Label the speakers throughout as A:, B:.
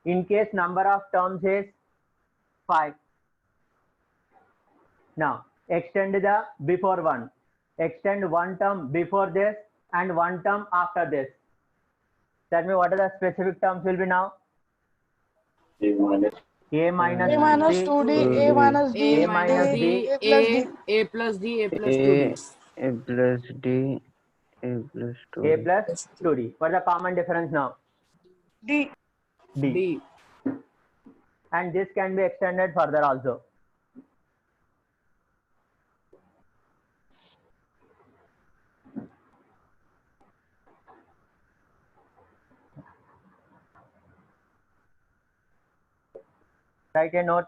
A: in case number of terms is 5. Now extend the before one. Extend one term before this and one term after this. Tell me what are the specific terms will be now? A minus
B: A minus
A: C,
B: 2D, A minus D,
A: A minus D,
B: A plus D.
C: A plus D, A plus 2D.
D: A plus D, A plus 2D.
A: A plus 2D. What is the common difference now?
B: D.
A: D.
C: D.
A: And this can be extended further also. Write a note.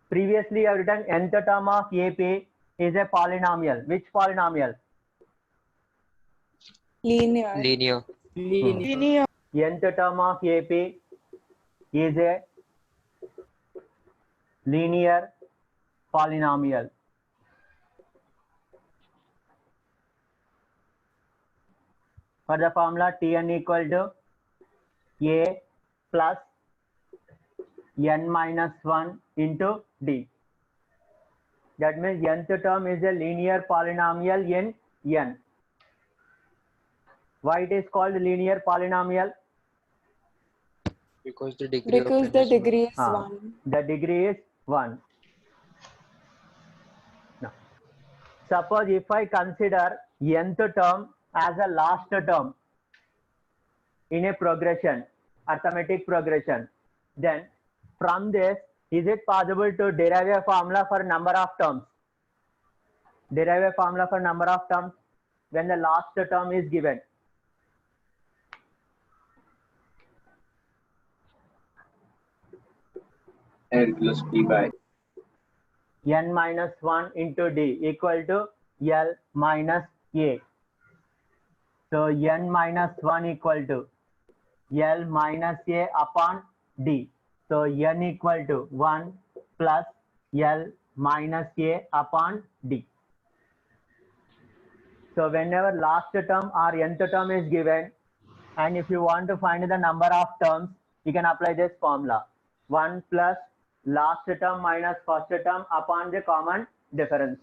A: Previously I have written nth term of AP is a polynomial. Which polynomial?
E: Linear.
D: Linear.
B: Linear.
A: Nth term of AP is a linear polynomial. For the formula Tn equal to A plus n minus 1 into D. That means nth term is a linear polynomial in n. Why it is called linear polynomial?
D: Because the degree
E: Because
D: of
E: the
D: n is
E: degree is
A: Ah,
E: 1.
A: the degree is 1. Now, suppose if I consider nth term as a last term in a progression, arithmetic progression, then from this, is it possible to derive a formula for number of terms? Derive a formula for number of terms when the last term is given.
F: L plus D by
A: N minus 1 into D equal to L minus A. So N minus 1 equal to L minus A upon D. So N equal to 1 plus L minus A upon D. So whenever last term or nth term is given, and if you want to find the number of terms, you can apply this formula. 1 plus last term minus first term upon the common difference.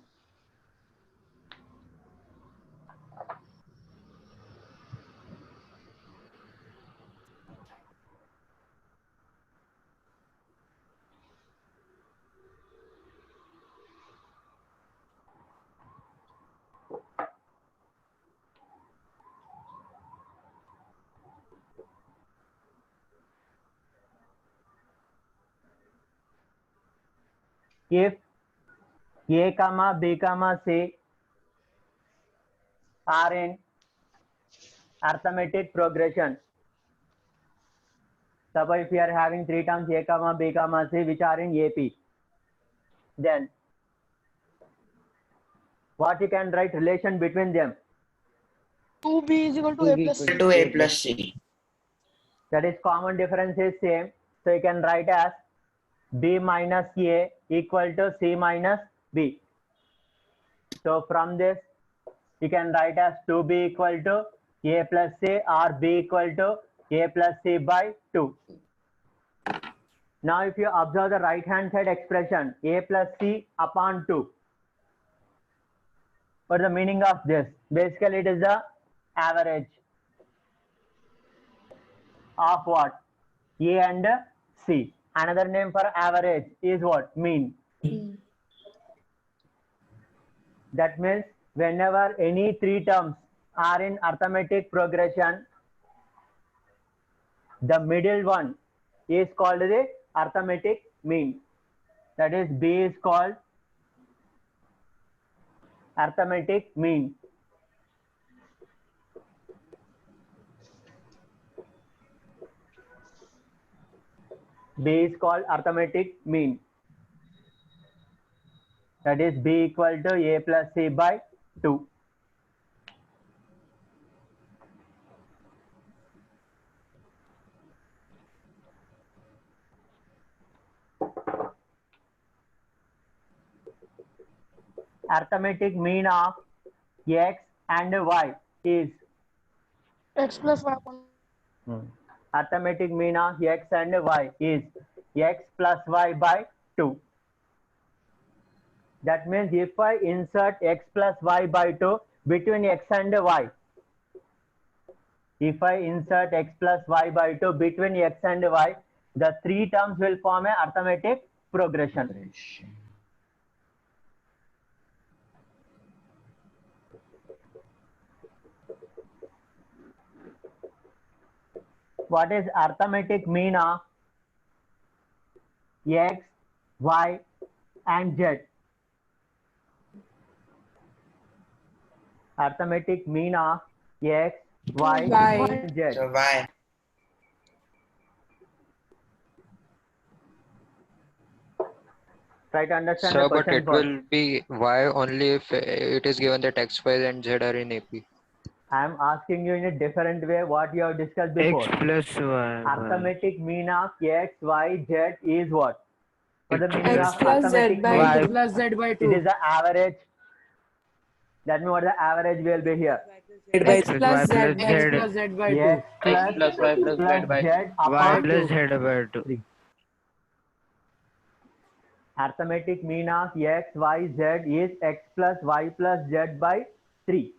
A: If A comma B comma C are in arithmetic progression, suppose if we are having three terms A comma B comma C which are in AP, then what you can write relation between them?
B: 2B is equal to A plus C.
C: To A plus C.
A: That is common difference is same. So you can write as B minus A equal to C minus B. So from this you can write as 2B equal to A plus C or B equal to A plus C by 2. Now if you observe the right hand side expression A plus C upon 2. What is the meaning of this? Basically it is the average of what? A and C. Another name for average is what? Mean. That means whenever any three terms are in arithmetic progression, the middle one is called the arithmetic mean. That is B is called arithmetic mean. B is called arithmetic mean. That is B equal to A plus C by 2. Arithmetic mean of X and Y is
B: X plus Y upon
A: Arithmetic mean of x and y is x plus y by 2. That means if I insert x plus y by 2 between x and y, if I insert x plus y by 2 between x and y, the three terms will form a arithmetic progression. What is arithmetic mean of x, y, and z? Arithmetic mean of x, y,
C: Y.
A: and z.
E: So why?
A: Try to understand
G: So,
A: the
G: but
A: question
G: it
A: first.
G: will be Y only if it is given that X, Y, and Z are in AP.
A: I am asking you in a different way what you have discussed before.
D: X plus Y.
A: Arithmetic mean of x, y, z is what? For the meaning
C: X
A: of
C: plus Z
A: arithmetic
C: by
A: mean,
C: 2 plus Z by
A: it
C: 2.
A: is the average. That means what the average will be here.
E: Z by
C: X
D: plus
C: plus
D: Y
C: Z,
D: plus
C: X
D: Z.
C: plus Z by 2.
A: X
F: X plus y plus z
A: plus
F: by
A: z
F: 2.
D: Y
A: upon
D: plus
C: 2.
D: Z by 2.
A: 3. Arithmetic mean of x, y, z is x plus y plus z by 3.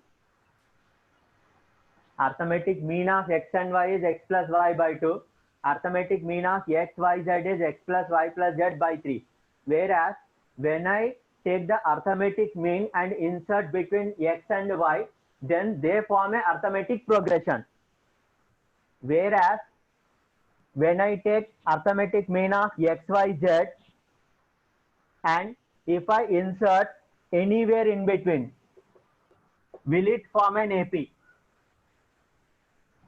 A: Arithmetic mean of x and y is x plus y by 2. Arithmetic mean of x, y, z is x plus y plus z by 3. Whereas when I take the arithmetic mean and insert between x and y, then they form a arithmetic progression. Whereas when I take arithmetic mean of x, y, z and if I insert anywhere in between, will it form an AP?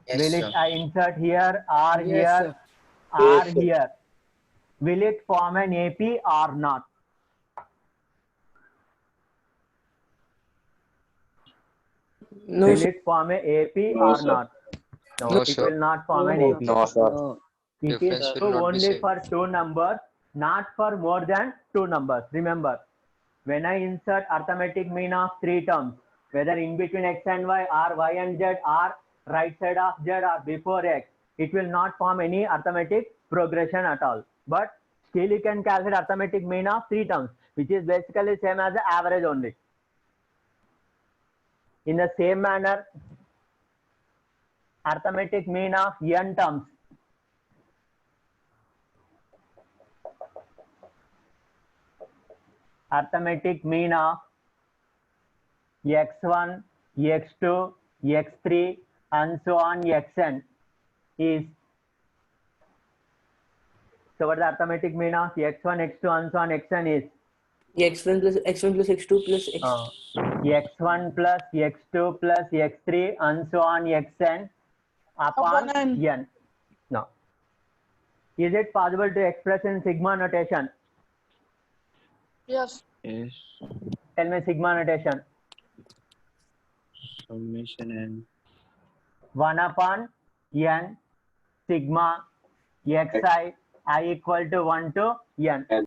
E: Yes,
A: Will it
E: sir.
A: I insert here or
C: Yes,
A: here
C: sir.
A: or here? Will it form an AP or not?
C: No,
A: Will
C: sir.
A: it form an AP
F: No,
A: or
F: sir.
A: not? No,
G: No,
A: it
G: sir.
A: will not form an
C: No,
A: AP.
F: No, sir.
A: It is
G: Difference will
A: true
G: not be
A: only
G: same.
A: for two numbers, not for more than two numbers. Remember, when I insert arithmetic mean of three terms, whether in between x and y or y and z or right side of z or before x, it will not form any arithmetic progression at all. But still you can calculate arithmetic mean of three terms, which is basically same as the average only. In the same manner, arithmetic mean of n terms. Arithmetic mean of x1, x2, x3 and so on xn is, so what the arithmetic mean of x1, x2 and so on xn is
C: X1 plus X2 plus X.
A: x1 plus x2 plus x3 and so on xn upon
B: Upon n.
A: n. Now, is it possible to express in sigma notation?
B: Yes.
D: Yes.
A: Tell me sigma notation.
D: Summation and
A: 1 upon n sigma xi I equal to 1 to n.
F: And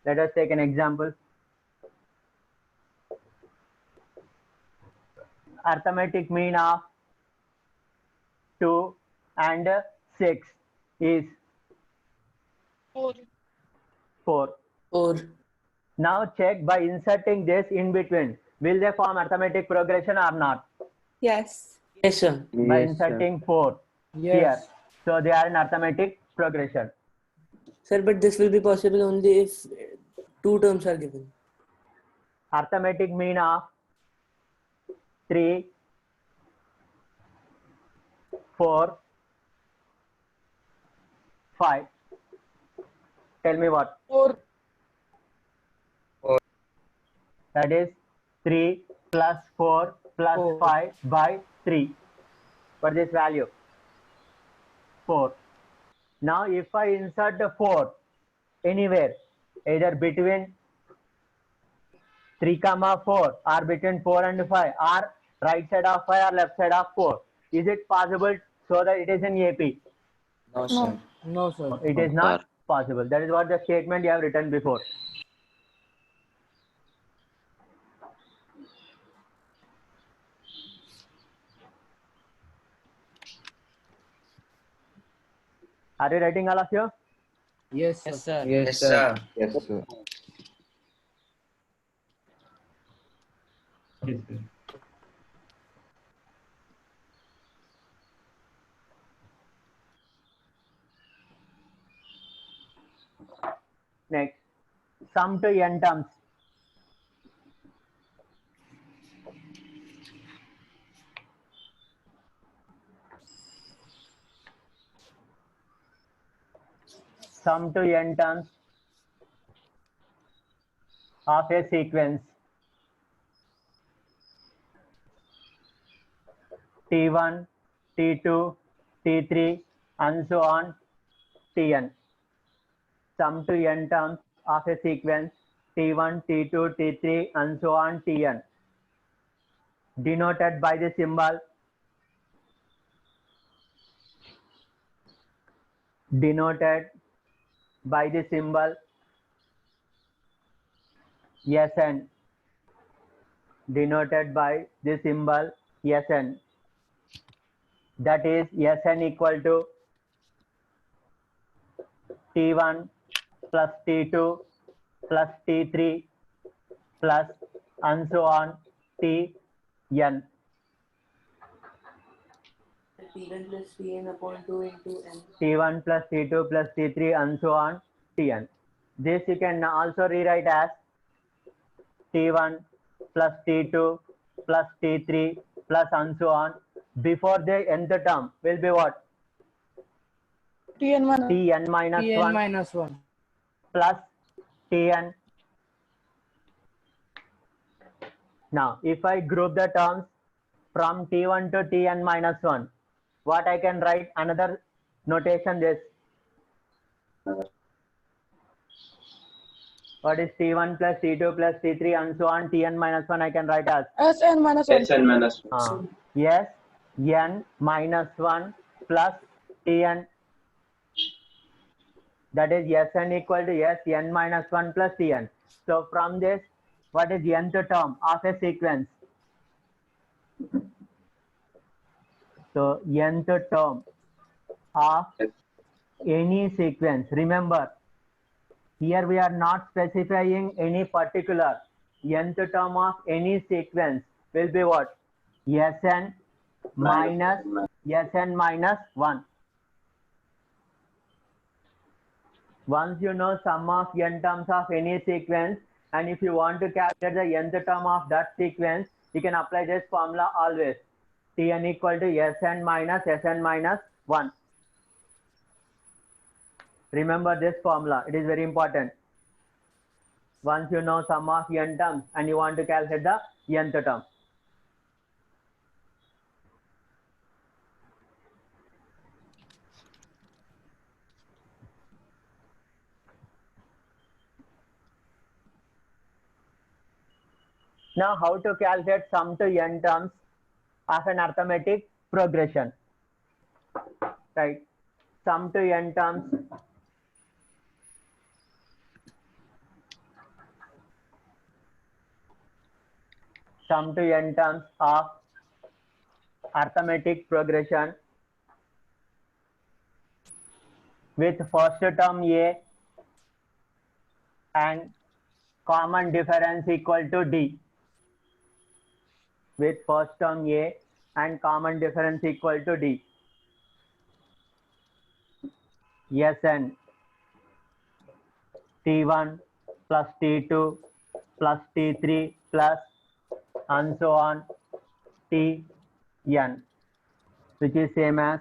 A: Let us take an example. Arithmetic mean of 2 and 6 is
B: 4.
A: 4.
C: 4.
A: Now check by inserting this in between. Will they form arithmetic progression or not?
C: Yes. Yes, sir.
A: By
D: yes, sir.
A: inserting 4 here.
C: Yes.
A: So they are in arithmetic progression.
C: Sir, but this will be possible only if two terms are given.
A: Arithmetic mean of 3, 4, 5. Tell me what?
B: 4.
A: That is 3 plus 4 plus
C: 4.
A: 5 by 3. For this value? 4. Now if I insert the 4 anywhere, either between 3 comma 4 or between 4 and 5 or right side of 5 or left side of 4, is it possible so that it is in AP?
E: No, sir.
C: No, sir.
A: It is not possible. That is what the statement you have written before. Are you writing all of you?
C: Yes, sir.
D: Yes, sir.
F: Yes.
D: Sir.
A: Next, sum to n terms. Sum to n terms of a sequence T1, T2, T3, and so on Tn. Sum to n terms of a sequence T1, T2, T3, and so on Tn, denoted by the symbol Sn, denoted by the symbol Sn. That is Sn equal to T1 plus T2 plus T3 plus and so on Tn.
C: T1 plus Tn upon 2 into n.
A: T1 plus T2 plus T3 and so on Tn. This you can also rewrite as T1 plus T2 plus T3 plus and so on. Before the nth term will be what?
B: Tn minus
A: Tn minus
C: Tn
A: 1
C: minus 1.
A: plus Tn. Now, if I group the terms from T1 to Tn minus 1, what I can write? Another notation this. What is T1 plus T2 plus T3 and so on Tn minus 1 I can write as
B: Sn minus 1.
F: Sn minus 1.
A: yes, n minus 1 plus Tn. That is Sn equal to n minus 1 plus Tn. So from this, what is nth term of a sequence? So nth term of any sequence. Remember, here we are not specifying any particular. Nth term of any sequence will be what? Sn minus 1. Once you know sum of n terms of any sequence, and if you want to calculate the nth term of that sequence, you can apply this formula always. Tn equal to Sn minus 1. Remember this formula, it is very important. Once you know sum of n terms and you want to calculate the nth term. Now, how to calculate sum to n terms of an arithmetic progression? Right. Sum to n terms of arithmetic progression with first term a and common difference equal to d. With first term a and common difference equal to d. Sn T1 plus T2 plus T3 plus and so on Tn, which is same as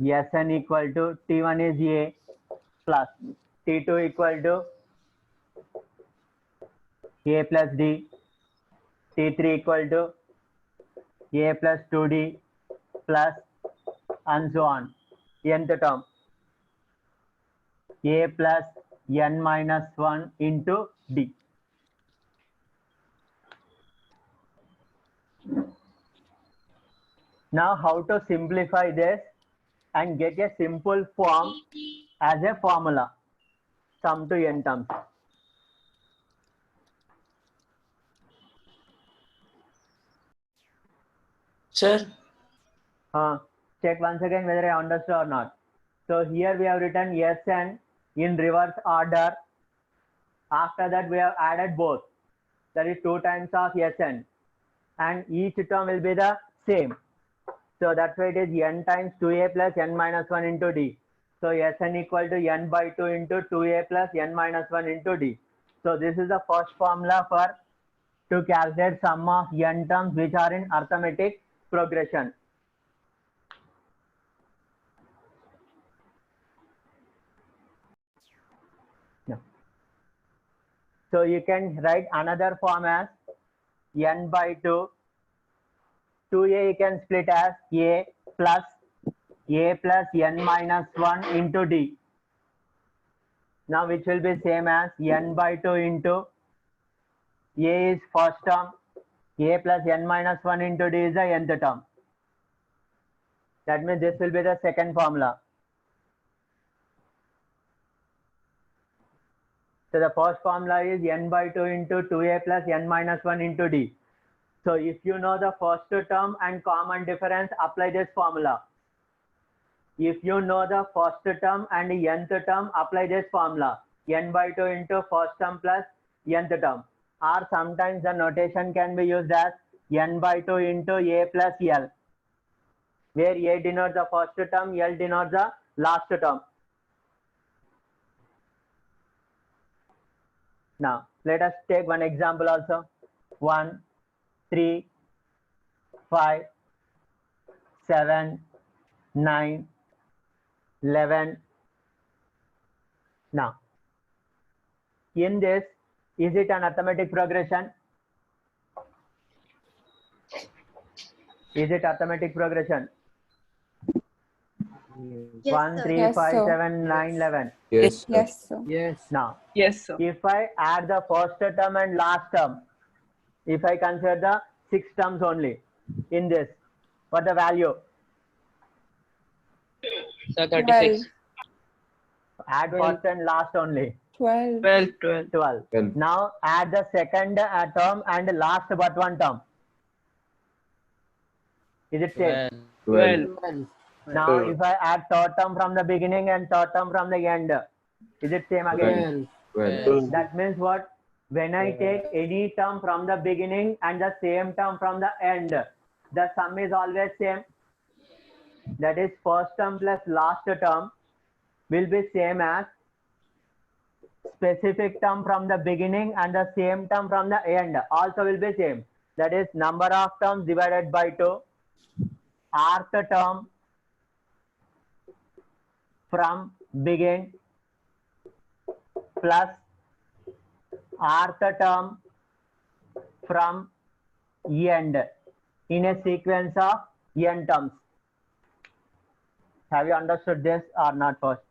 A: Sn equal to T1 is a plus T2 equal to a plus d, T3 equal to a plus 2d plus and so on nth term a plus n minus 1 into d. Now how to simplify this and get a simple form as a formula, sum to n terms.
C: Sir,
A: Check once again whether I understood or not. So here we have written Sn in reverse order. After that we have added both. That is 2 times of Sn, and each term will be the same. So that's why it is n times 2a plus n minus 1 into d. So Sn equal to n by 2 into 2a plus n minus 1 into d. So this is the first formula for to calculate sum of n terms which are in arithmetic progression. So you can write another form as n by 2. 2a you can split as a plus n minus 1 into d. Now which will be same as n by 2 into a is first term, a plus n minus 1 into d is the nth term. That means this will be the second formula. So the first formula is n by 2 into 2a plus n minus 1 into d. So if you know the first term and common difference, apply this formula. If you know the first term and nth term, apply this formula. N by 2 into first term plus nth term. Or sometimes the notation can be used as n by 2 into a plus l, where a denotes the first term, l denotes the last term. Now, let us take one example also. 1, 3, 5, 7, 9, 11. Now, in this, is it an arithmetic progression? Is it arithmetic progression? 1, 3,
B: Yes,
A: 5,
B: sir.
A: 7, 9, 11.
D: Yes, sir.
B: Yes, sir.
A: Now,
E: Yes, sir.
A: if I add the first term and last term, if I consider the 6 terms only in this, what the value?
E: So 36.
A: Add first and last only,
B: 12.
E: 12.
A: 12.
D: 12.
A: Now add the second term and last but one term. Is it same?
D: 12.
A: Now if I add third term from the beginning and third term from the end, is it same again?
D: 12.
A: That means what? When I take any term from the beginning and the same term from the end, the sum is always same. That is first term plus last term will be same as specific term from the beginning and the same term from the end also will be same. That is number of terms divided by 2, rth term from begin plus rth term from end in a sequence of n terms. Have you understood this or not first?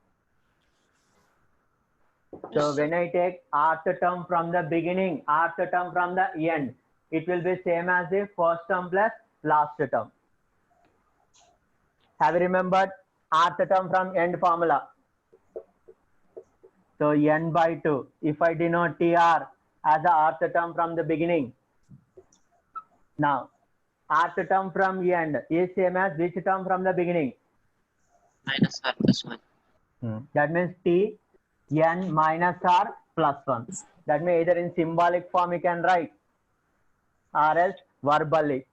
A: So when I take rth term from the beginning, rth term from the end, it will be same as the first term plus last term. Have you remembered rth term from end formula? So n by 2. If I denote tr as the rth term from the beginning, now rth term from end is same as which term from the beginning?
E: Minus r plus 1.
A: That means t n minus r plus 1. That means either in symbolic form you can write or else verbally.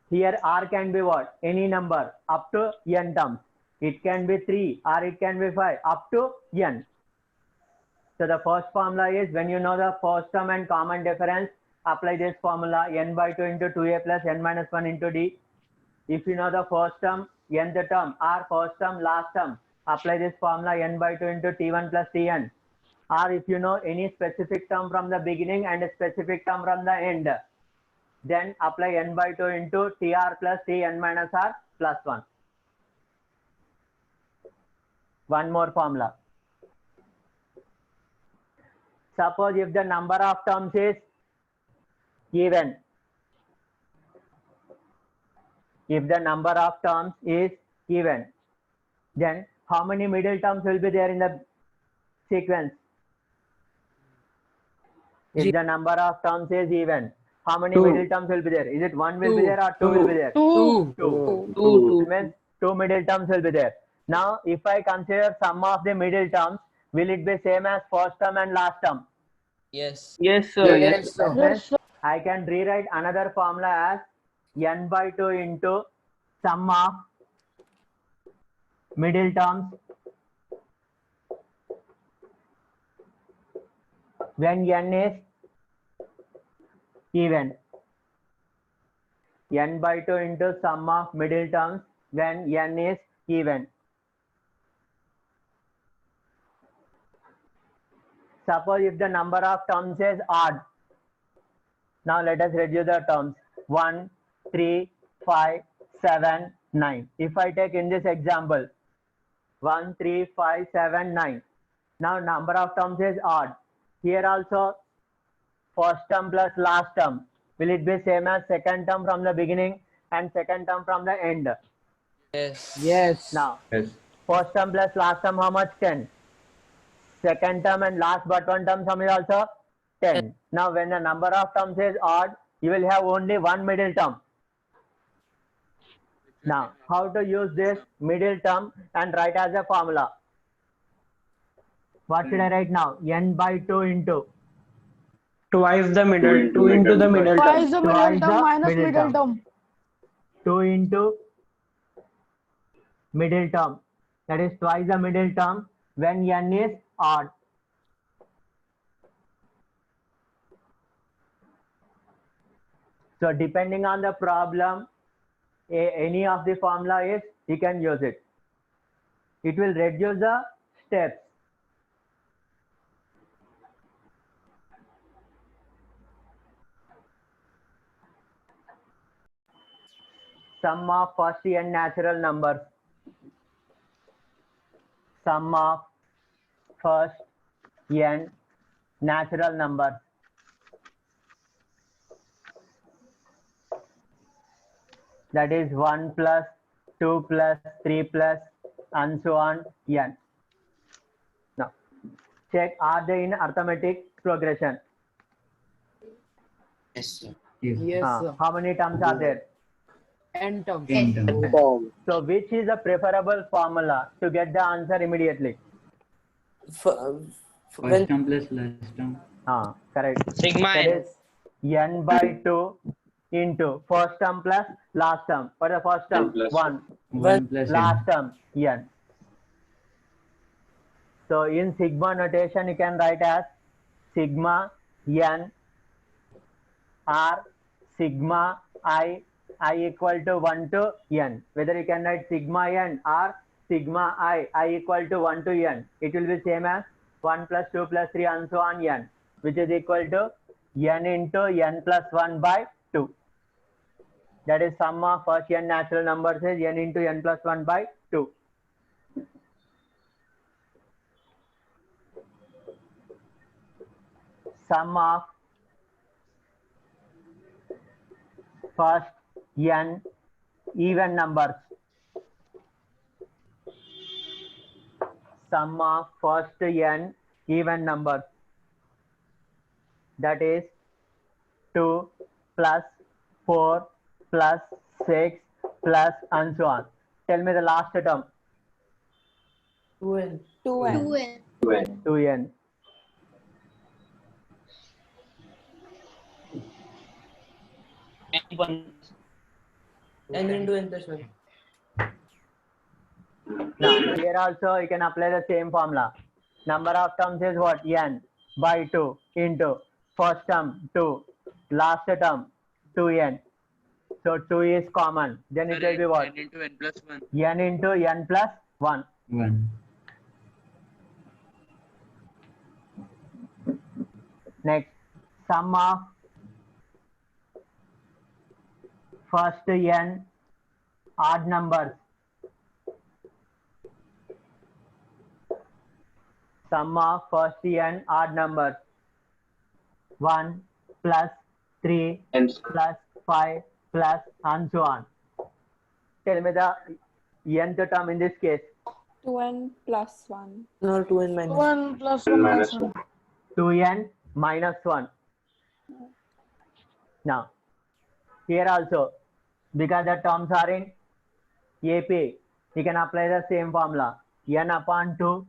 A: Here r can be what? Any number up to n terms. It can be 3 or it can be 5 up to n. So the first formula is when you know the first term and common difference, apply this formula n by 2 into 2a plus n minus 1 into d. If you know the first term, nth term, or first term, last term, apply this formula n by 2 into t1 plus tn. Or if you know any specific term from the beginning and a specific term from the end, then apply n by 2 into tr plus tn minus r plus 1. One more formula. Suppose if the number of terms is even, if the number of terms is even, Then how many middle terms will be there in the sequence? If the number of terms is even, how many
C: Two.
A: middle terms will be there? Is it one will be
C: Two.
A: there or two will be there?
B: Two.
A: Two. It means two middle terms will be there. Now, if I consider sum of the middle terms, will it be same as first term and last term?
E: Yes.
F: Yes, sir.
C: Yes, sir.
A: That means I can rewrite another formula as n by 2 into sum of middle terms when n is even. N by 2 into sum of middle terms when n is even. Suppose if the number of terms is odd. Now let us reduce the terms. 1, 3, 5, 7, 9. If I take in this example 1, 3, 5, 7, 9. Now number of terms is odd. Here also first term plus last term. Will it be same as second term from the beginning and second term from the end?
E: Yes.
C: Yes.
A: Now
F: Yes.
A: first term plus last term how much? 10. Second term and last but one term sum is also 10. Now when the number of terms is odd, you will have only one middle term. Now how to use this middle term and write as a formula? What should I write now? N by 2 into
C: Twice the middle. Two into the middle
B: Twice
C: term.
B: the
A: Twice
B: middle term
A: the
B: minus
A: middle
B: middle
A: term.
B: term.
A: 2 into middle term. That is twice the middle term when n is odd. So depending on the problem, any of the formula is, you can use it. It will reduce the steps. Sum of first n natural numbers. Sum of first n natural numbers. That is 1 plus 2 plus 3 plus and so on n. Now check, are they in arithmetic progression?
E: Yes, sir.
C: Yes, sir.
A: How many terms are there?
C: N terms.
A: So which is a preferable formula to get the answer immediately?
D: First term plus last term.
A: Correct.
E: Sigma
A: That
E: n.
A: is n by 2 into first term plus last term. For the first term,
F: N plus
A: 1.
D: 1 plus
A: Last term, n. So in sigma notation, you can write as sigma n or sigma I equal to 1 to n. Whether you can write sigma n or sigma I equal to 1 to n. It will be same as 1 plus 2 plus 3 and so on n, which is equal to n into n plus 1 by 2. That is sum of first n natural numbers is n into n plus 1 by 2. Sum of first n even numbers. Sum of first n even numbers. That is 2 plus 4 plus 6 plus and so on. Tell me the last term.
C: 2n.
B: 2n.
A: 2n.
C: N into n plus 1.
A: Now here also you can apply the same formula. Number of terms is what? N by 2 into first term 2, last term 2n. So 2 is common. Then it will be what?
E: N into n plus 1.
A: N into n plus 1.
D: 1.
A: Next, sum of first n odd numbers. Sum of first n odd numbers. 1 plus 3
F: And
A: plus 5 plus and so on. Tell me the nth term in this case.
B: 2n plus 1.
C: No, 2n minus.
B: 2n plus
F: 1
B: 1
F: minus
B: minus
F: 1.
B: 1.
A: 2n minus 1. Now, here also, because the terms are in AP, you can apply the same formula. N upon 2,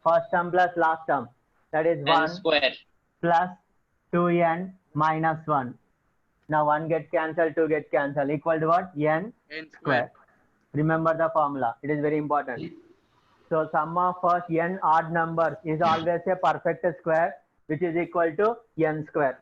A: first term plus last term, that is 1
E: square.
A: plus 2n minus 1. Now 1 gets cancelled, 2 gets cancelled, equal to what? N
E: N
A: square. Remember the formula, it is very important. So sum of first n odd numbers is always a perfect square, which is equal to n square.